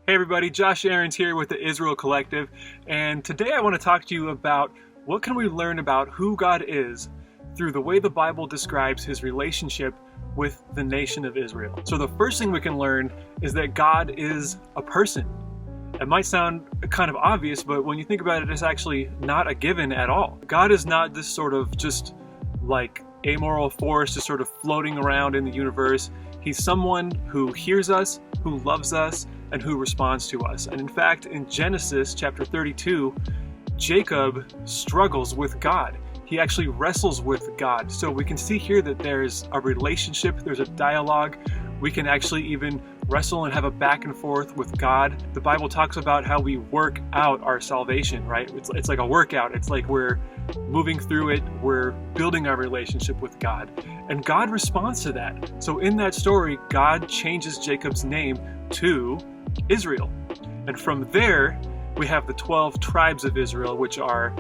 Hey everybody, Josh Ahrens here with the Israel Collective, and today I want to talk to you about what can we learn about who God is through the way the Bible describes his relationship with the nation of Israel. So the first thing we can learn is that God is a person. It might sound kind of obvious, but when you think about it, it's actually not a given at all. God is not this sort of just like amoral force just sort of floating around in the universe. He's someone who hears us, who loves us, and who responds to us. And in fact, in Genesis chapter 32, Jacob struggles with God. He actually wrestles with God. So we can see here that there's a relationship, there's a dialogue. We can actually even wrestle and have a back and forth with God. The Bible talks about how we work out our salvation, right? It's like a workout. It's like we're moving through it. We're building our relationship with God. And God responds to that. So in that story, God changes Jacob's name to Israel. And from there, we have the 12 tribes of Israel, which are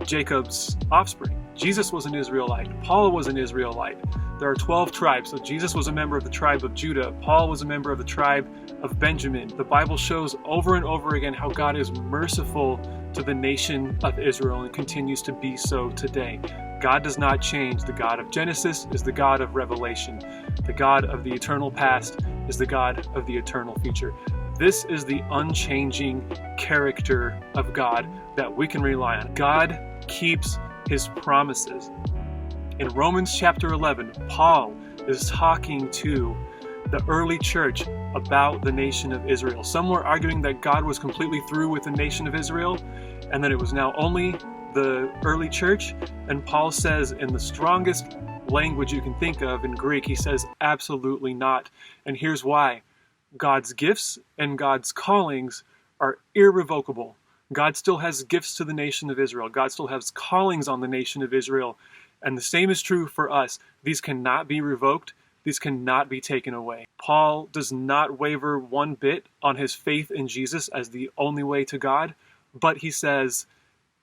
Jacob's offspring. Jesus was an Israelite. Paul was an Israelite. There are 12 tribes. So Jesus was a member of the tribe of Judah. Paul was a member of the tribe of Benjamin. The Bible shows over and over again how God is merciful to the nation of Israel and continues to be so today. God does not change. The God of Genesis is the God of Revelation. The God of the eternal past is the God of the eternal future. This is the unchanging character of God that we can rely on. God keeps his promises. In Romans chapter 11, Paul is talking to the early church about the nation of Israel. Some were arguing that God was completely through with the nation of Israel and that it was now only the early church. And Paul says in the strongest language you can think of in Greek, he says absolutely not. And here's why. God's gifts and God's callings are irrevocable. God still has gifts to the nation of Israel. God still has callings on the nation of Israel. And the same is true for us. These cannot be revoked. These cannot be taken away. Paul does not waver one bit on his faith in Jesus as the only way to God, but he says,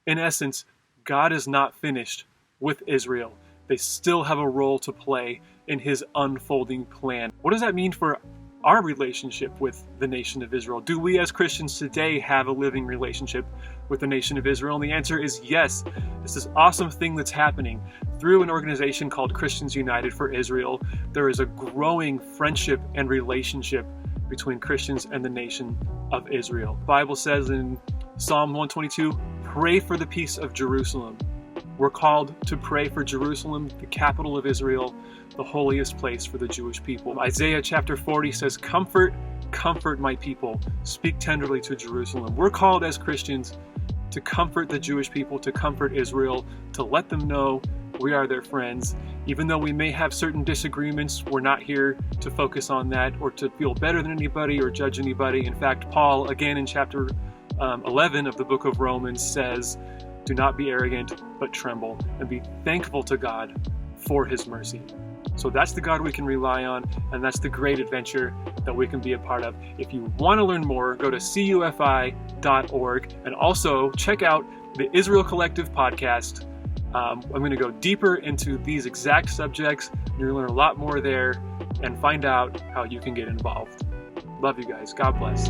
in essence, God is not finished with Israel. They still have a role to play in his unfolding plan. What does that mean for our relationship with the nation of Israel? Do we as Christians today have a living relationship with the nation of Israel? And the answer is yes. It's this awesome thing that's happening through an organization called Christians United for Israel. There is a growing friendship and relationship between Christians and the nation of Israel. The Bible says in Psalm 122, pray for the peace of Jerusalem. We're called to pray for Jerusalem, the capital of Israel, the holiest place for the Jewish people. Isaiah chapter 40 says, comfort my people, speak tenderly to Jerusalem. We're called as Christians to comfort the Jewish people, to comfort Israel, to let them know we are their friends. Even though we may have certain disagreements, we're not here to focus on that or to feel better than anybody or judge anybody. In fact, Paul, again in chapter 11 of the book of Romans, says, do not be arrogant, but tremble, and be thankful to God for his mercy. So that's the God we can rely on, and that's the great adventure that we can be a part of. If you want to learn more, go to cufi.org and also check out the Israel Collective podcast. I'm going to go deeper into these exact subjects. You're going to learn a lot more there and find out how you can get involved. Love you guys. God bless.